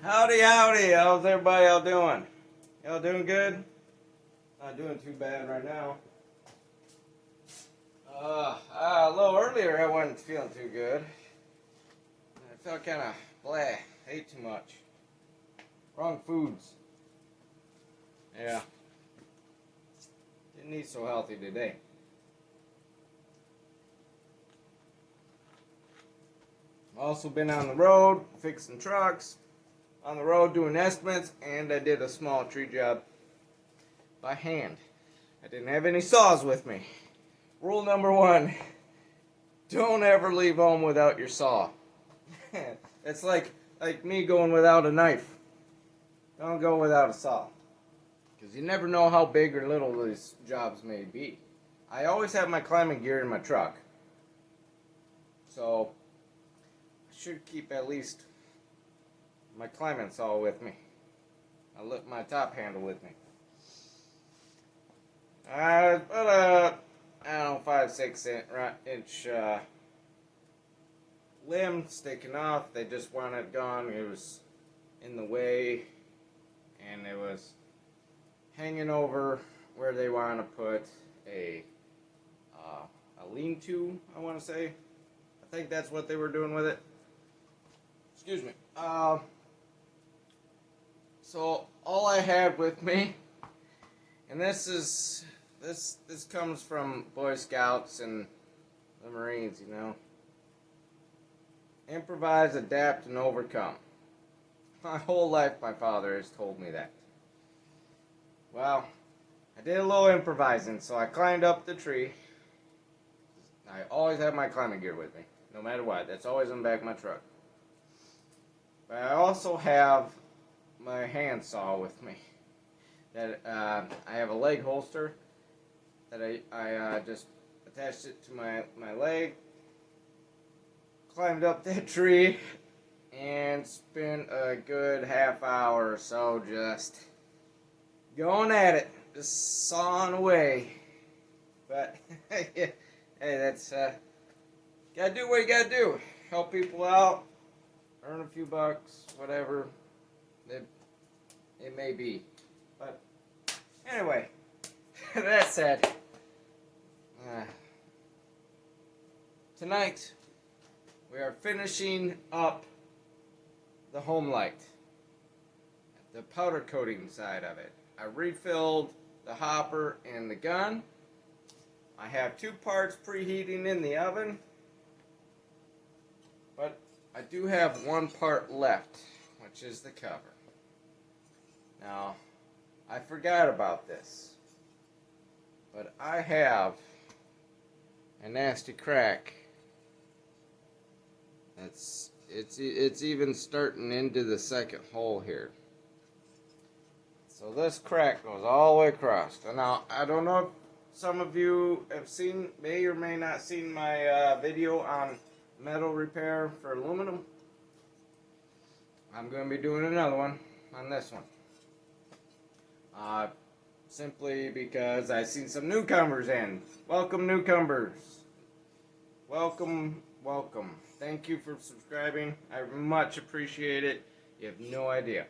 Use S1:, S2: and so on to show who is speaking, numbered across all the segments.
S1: Howdy, howdy. How's everybody all doing? Y'all doing good? Not doing too bad right now. A little earlier I wasn't feeling too good. I felt kind of blah. Ate too much. Wrong foods. Yeah. Didn't eat so healthy today. Also been on the road fixing trucks. On the road doing estimates, and I did a small tree job by hand. I didn't have any saws with me. Rule number 1, don't ever leave home without your saw. It's like me going without a knife. Don't go without a saw. Because you never know how big or little these jobs may be. I always have my climbing gear in my truck. So, I should keep at least my climbing saw with me. I lift my top handle with me. But I don't know, 5-6 inch limb sticking off. They just want it gone. It was in the way, and it was hanging over where they want to put a lean-to. I want to say. I think that's what they were doing with it. Excuse me. So all I had with me, and this comes from Boy Scouts and the Marines, you know. Improvise, adapt, and overcome. My whole life my father has told me that. Well, I did a little improvising, so I climbed up the tree. I always have my climbing gear with me, no matter what. That's always in the back of my truck. But I also have my hand saw with me. That I have a leg holster that I just attached it to my leg, climbed up that tree, and spent a good half hour or so just going at it, just sawing away. But hey, that's gotta do what you gotta do. Help people out, earn a few bucks, whatever it may be. But anyway, that said, tonight we are finishing up the Homelite, the powder coating side of it. I refilled the hopper and the gun. I have 2 parts preheating in the oven, but I do have 1 part left, which is the cover. Now, I forgot about this, but I have a nasty crack. It's even starting into the second hole here. So this crack goes all the way across. And now, I don't know if some of you have may or may not seen my video on metal repair for aluminum. I'm going to be doing another one on this one. Simply because I've seen some newcomers in. Welcome, newcomers. Welcome, welcome. Thank you for subscribing. I much appreciate it. You have no idea.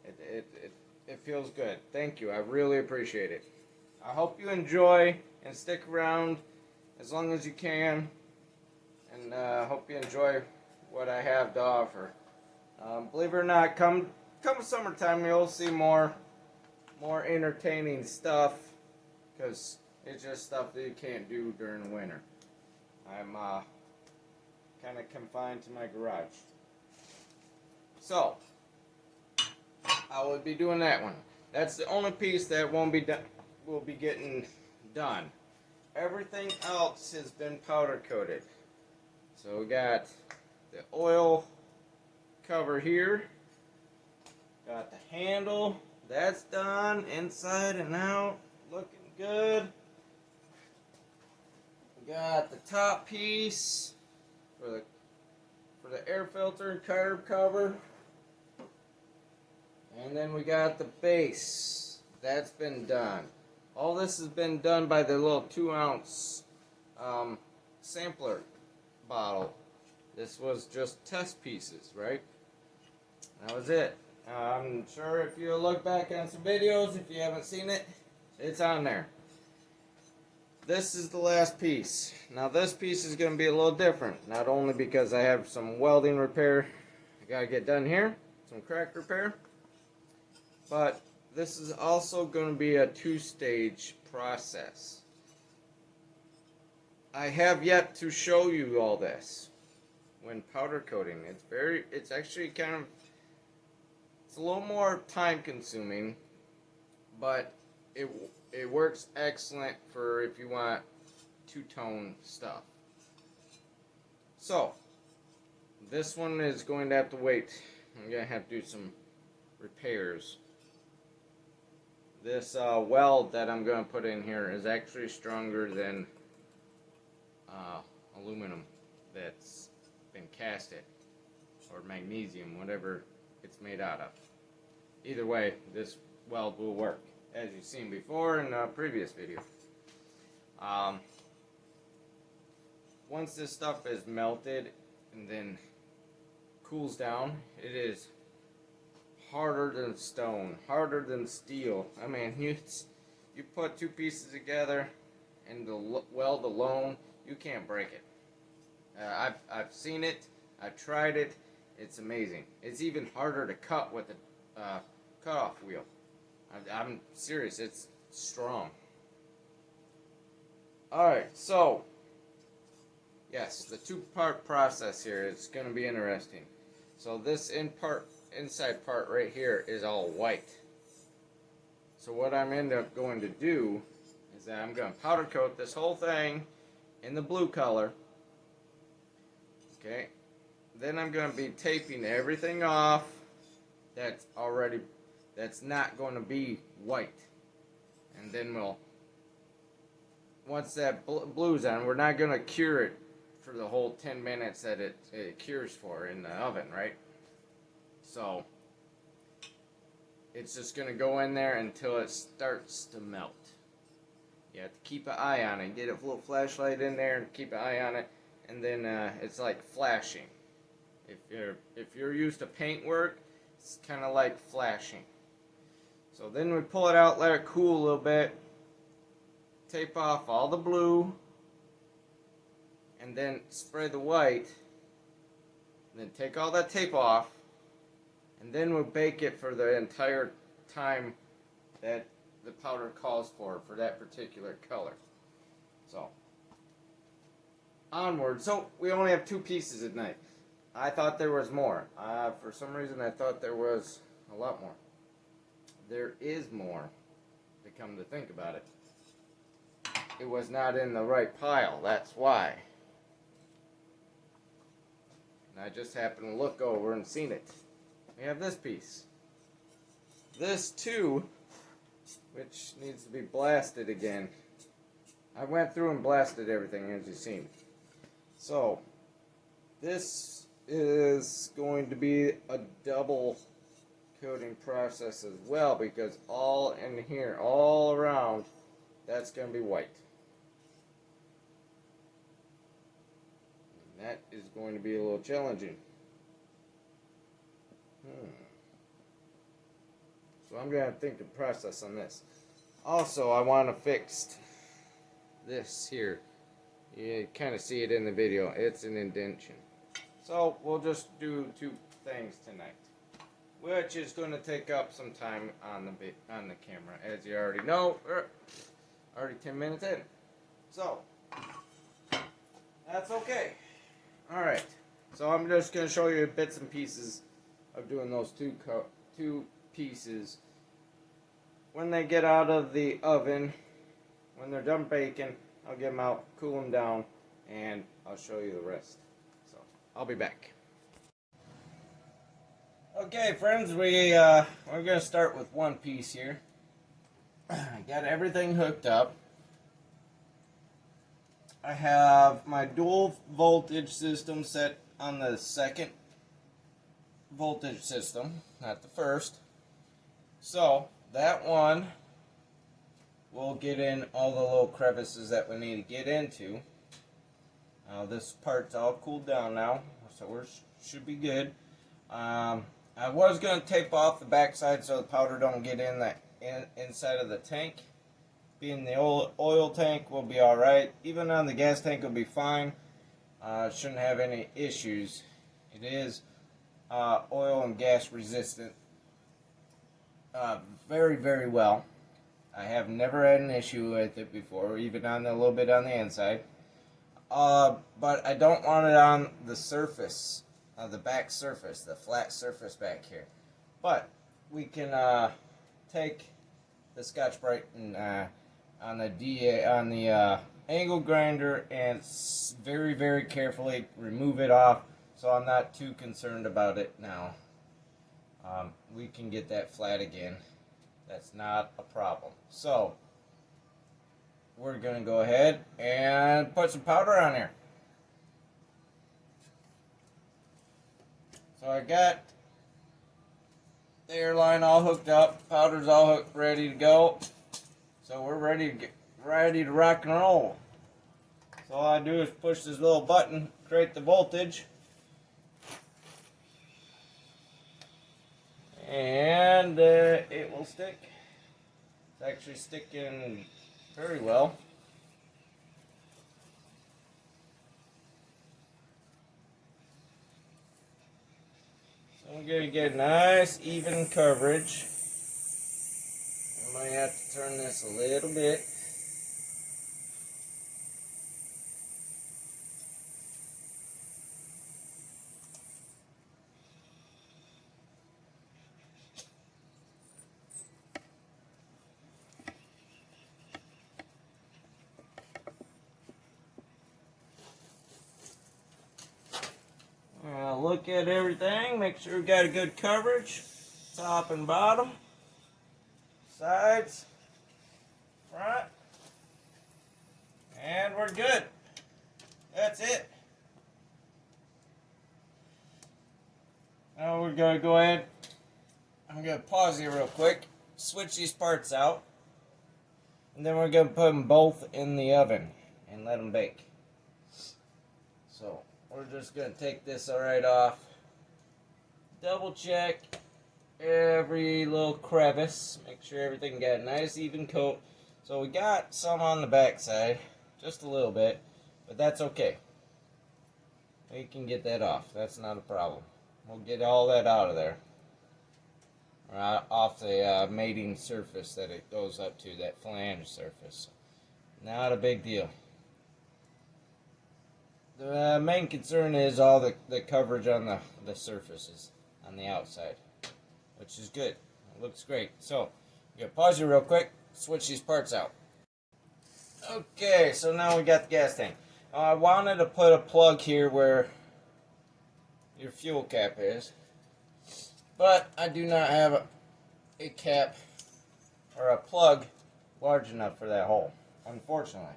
S1: It feels good. Thank you. I really appreciate it. I hope you enjoy and stick around as long as you can. And I hope you enjoy what I have to offer. Believe it or not, come summertime, you'll see more entertaining stuff, because it's just stuff that you can't do during the winter. I'm kind of confined to my garage. So, I will be doing that one. That's the only piece that will be getting done. Everything else has been powder coated. So we got the oil cover here. Got the handle. That's done, inside and out, looking good. We got the top piece for the air filter and carb cover. And then we got the base. That's been done. All this has been done by the little 2-ounce sampler bottle. This was just test pieces, right? That was it. I'm sure if you look back on some videos, if you haven't seen it, it's on there. This is the last piece. Now this piece is going to be a little different. Not only because I have some welding repair I got to get done here, some crack repair, but this is also going to be a two-stage process. I have yet to show you all this when powder coating. It's actually it's a little more time consuming, but it works excellent for if you want two-tone stuff. So, this one is going to have to wait. I'm going to have to do some repairs. This weld that I'm going to put in here is actually stronger than aluminum that's been casted, or magnesium, whatever it's made out of. Either way, this weld will work, as you've seen before in a previous video. Once this stuff is melted and then cools down, it is harder than stone, harder than steel. I mean, you put two pieces together and the weld alone, you can't break it. I've seen it, I've tried it, it's amazing. It's even harder to cut with a cut-off wheel. I'm serious, it's strong. Alright, so, yes, the two-part process here is going to be interesting. So this inside part right here is all white. So what I'm going to do is that I'm going to powder coat this whole thing in the blue color. Okay, then I'm going to be taping everything off that's not going to be white. And then once that blue's on, we're not going to cure it for the whole 10 minutes that it cures for in the oven, right? So it's just going to go in there until it starts to melt. You have to keep an eye on it. Get a little flashlight in there and keep an eye on it. And then it's like flashing. If you're used to paint work, it's kind of like flashing. So then we pull it out, let it cool a little bit, tape off all the blue, and then spray the white. And then take all that tape off, and then we'll bake it for the entire time that the powder calls for that particular color. So onward. So we only have two pieces at night. I thought there was more. For some reason I thought there was a lot more. There is more, to come to think about it. It was not in the right pile, that's why. And I just happened to look over and seen it. We have this piece. This too, which needs to be blasted again. I went through and blasted everything, as you've seen. So, this is going to be a double coating process as well, because all in here, all around, that's going to be white. And that is going to be a little challenging. So I'm going to think the process on this. Also, I want to fix this here. You kind of see it in the video. It's an indentation. So we'll just do two things tonight, which is going to take up some time on the camera, as you already know. Already 10 minutes in. So that's okay. All right. So I'm just going to show you bits and pieces of doing those two pieces. When they get out of the oven, when they're done baking, I'll get them out, cool them down, and I'll show you the rest. So I'll be back. Okay, friends, we're going to start with one piece here. I got everything hooked up. I have my dual voltage system set on the second voltage system, not the first. So that one will get in all the little crevices that we need to get into. This part's all cooled down now, so we should be good. I I was going to tape off the backside so the powder don't get in the inside of the tank. Being the oil tank will be alright. Even on the gas tank will be fine. Shouldn't have any issues. It is oil and gas resistant very, very well. I have never had an issue with it before, even on a little bit on the inside. But I don't want it on the surface, the back surface, the flat surface back here. But we can take the Scotch-Brite and on the angle grinder and very, very carefully remove it off, so I'm not too concerned about it now. We can get that flat again. That's not a problem. So we're gonna go ahead and put some powder on here. So I got the airline all hooked up, powder's all hooked, ready to go. So we're ready to rock and roll. So all I do is push this little button, create the voltage, and it will stick. It's actually sticking very well. So I'm going to get a nice even coverage. I might have to turn this a little bit. Look at everything, make sure we got a good coverage, top and bottom, sides, front, and we're good. That's it. Now we're going to go ahead, I'm going to pause here real quick, switch these parts out, and then we're going to put them both in the oven and let them bake. So we're just going to take this right off, double check every little crevice, make sure everything got a nice even coat. So we got some on the back side, just a little bit, but that's okay. We can get that off, that's not a problem. We'll get all that out of there, off the mating surface that it goes up to, that flange surface. Not a big deal. The main concern is all the coverage on the surfaces on the outside, which is good. It looks great. So, I'm going to pause you real quick, switch these parts out. Okay, so now we got the gas tank. I wanted to put a plug here where your fuel cap is, but I do not have a cap or a plug large enough for that hole, unfortunately.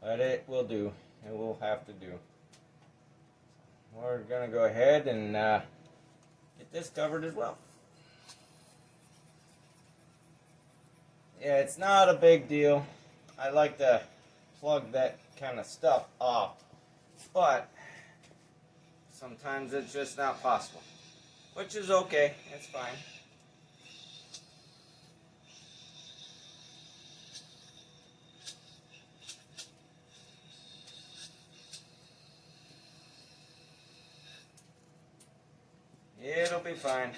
S1: But it will do. It will have to do. We're going to go ahead and get this covered as well. Yeah, it's not a big deal. I like to plug that kind of stuff off, but sometimes it's just not possible, which is okay. It's fine. It'll be fine.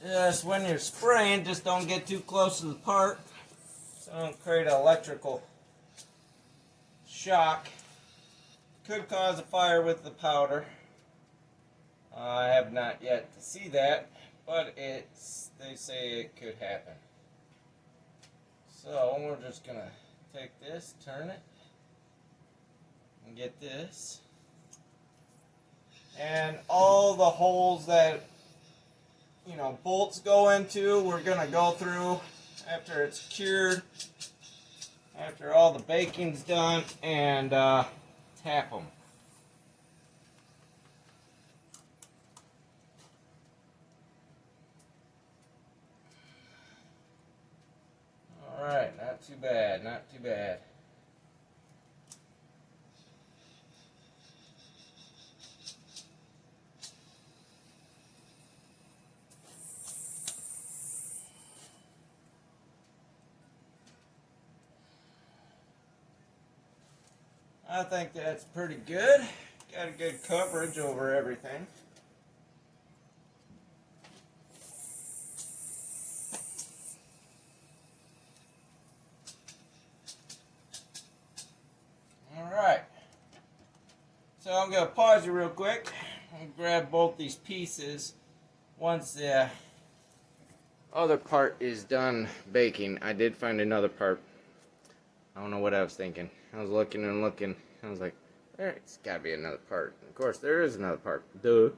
S1: Just when you're spraying, just don't get too close to the part, so don't create an electrical shock. Could cause a fire with the powder. I have not yet to see that, but they say it could happen. So we're just gonna take this, turn it, and get this, and all the holes that bolts go into, we're gonna go through after it's cured, after all the baking's done, and tap them. Alright, not too bad, not too bad. I think that's pretty good. Got a good coverage over everything. Alright. So I'm going to pause you real quick and grab both these pieces. Once the other part is done baking, I did find another part. I don't know what I was thinking. I was looking and looking. I was like, there's got to be another part. Of course, there is another part. Duh.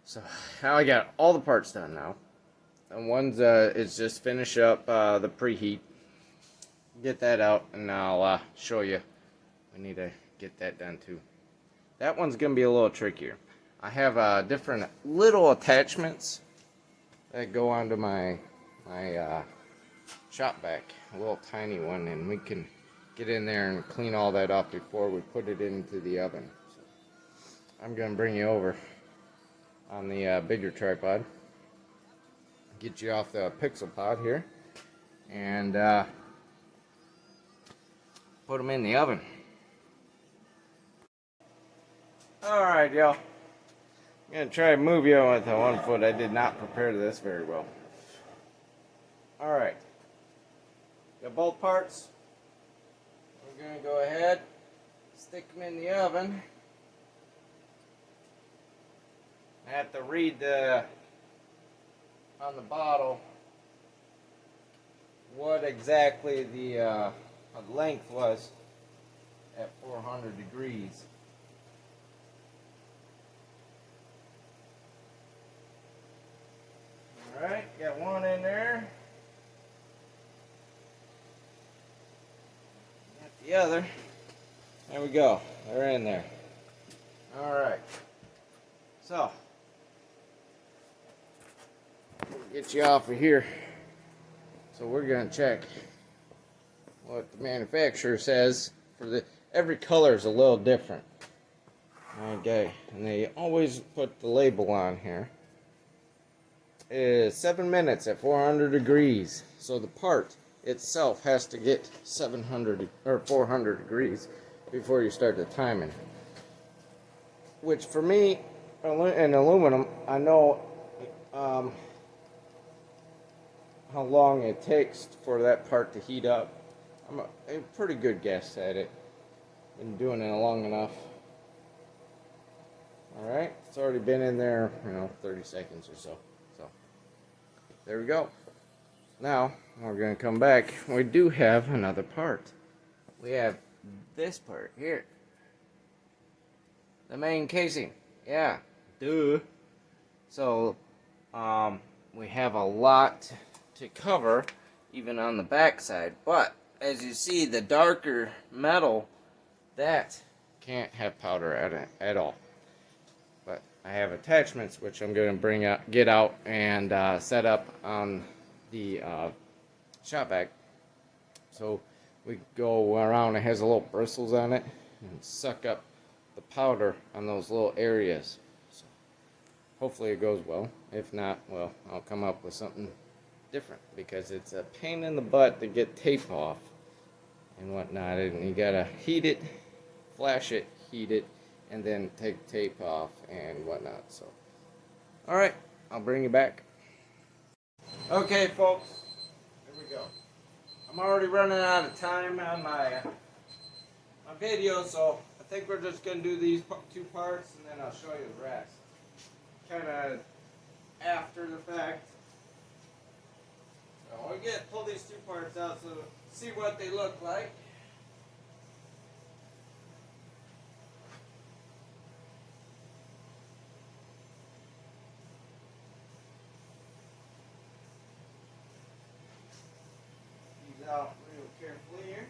S1: So now I got all the parts done now. And one's is just finish up the preheat. Get that out, and I'll show you. We need to get that done too. That one's going to be a little trickier. I have different little attachments that go onto my shop vac, a little tiny one, and we can get in there and clean all that off before we put it into the oven. So I'm going to bring you over on the bigger tripod, get you off the pixel pod here, and put them in the oven. Alright, y'all. I'm going to try to move you with the 1 foot. I did not prepare this very well. Alright. Got both parts. We're going to go ahead, stick them in the oven. I have to read on the bottle what exactly the length was at 400 degrees. Alright, got one in there. Got the other. There we go. They're in there. Alright. So, we'll get you off of here. So we're going to check what the manufacturer says. For the every color is a little different. Okay, and they always put the label on here. Is 7 minutes at 400 degrees. So the part itself has to get 700 or 400 degrees before you start the timing. Which for me, in aluminum, I know how long it takes for that part to heat up. I'm a pretty good guess at it. Been doing it long enough. Alright, it's already been in there, 30 seconds or so. There we go. Now, we're going to come back. We do have another part. We have this part here. The main casing. Yeah. Duh. So, we have a lot to cover, even on the back side. But, as you see, the darker metal, that can't have powder at all. But I have attachments which I'm going to get out and set up on the shop vac. So we go around. It has a little bristles on it and suck up the powder on those little areas. So hopefully it goes well. If not, well, I'll come up with something different because it's a pain in the butt to get tape off and whatnot. And you gotta heat it, flash it, heat it, and then take tape off and whatnot. So, alright, I'll bring you back. Okay, folks, here we go. I'm already running out of time on my video, so I think we're just going to do these 2 parts, and then I'll show you the rest. Kind of after the fact. So we'll pull these 2 parts out so see what they look like. Out real carefully here.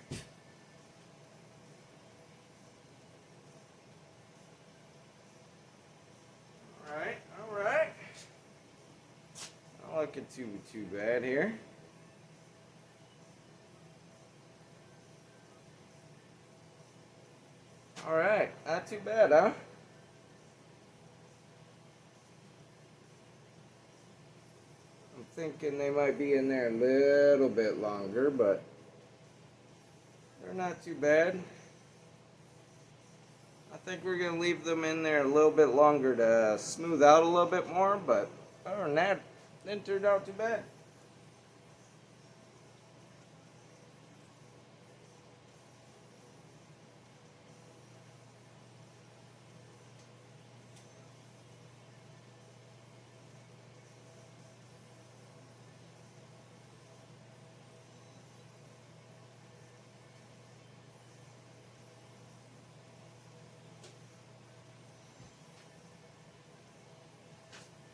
S1: Alright. Not looking too bad here. Alright, not too bad, huh? I'm thinking they might be in there a little bit longer, but they're not too bad. think we're going to leave them in there a little bit longer to smooth out a little bit more, but other than that, it didn't turn out too bad.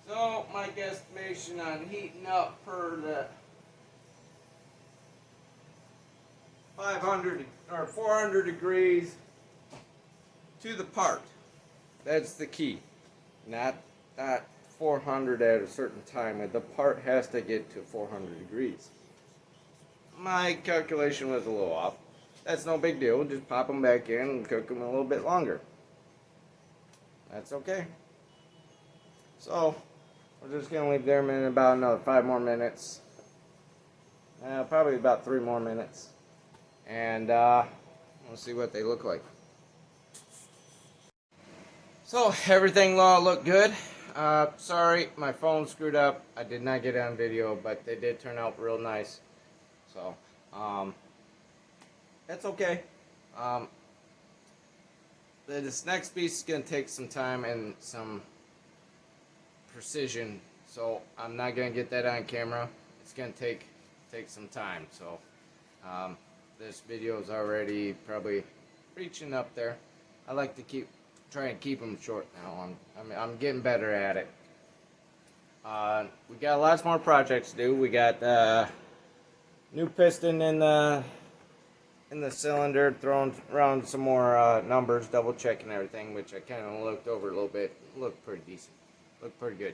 S1: So, my guesstimation on heating up per the 500 or 400 degrees to the part. That's the key. Not 400 at a certain time. The part has to get to 400 degrees. My calculation was a little off. That's no big deal. Just pop them back in and cook them a little bit longer. That's okay. So, we're just going to leave them in about another 5 more minutes. Probably about 3 more minutes. And we'll see what they look like. So, everything looked good. Sorry, my phone screwed up. I did not get it on video, but they did turn out real nice. So, that's okay. This next piece is going to take some time and some precision, so I'm not going to get that on camera. It's going to take some time. So, this video is already probably reaching up there. I like to try and keep them short now. I'm getting better at it. We got lots more projects to do. We got new piston in the cylinder, throwing around some more numbers, double checking everything, which I kind of looked over a little bit. Looked pretty decent. Looked pretty good.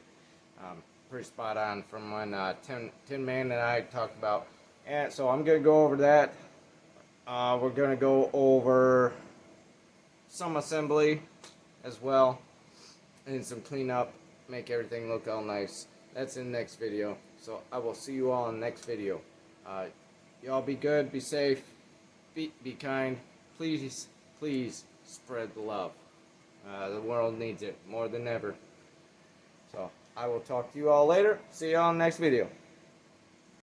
S1: Pretty spot on from when Tin Man and I talked about. And so I'm going to go over that. We're going to go over some assembly as well, and some cleanup, make everything look all nice. That's in the next video. So I will see you all in the next video. Y'all be good, be safe, be kind. Please spread the love. The world needs it more than ever. So I will talk to you all later. See you all in the next video.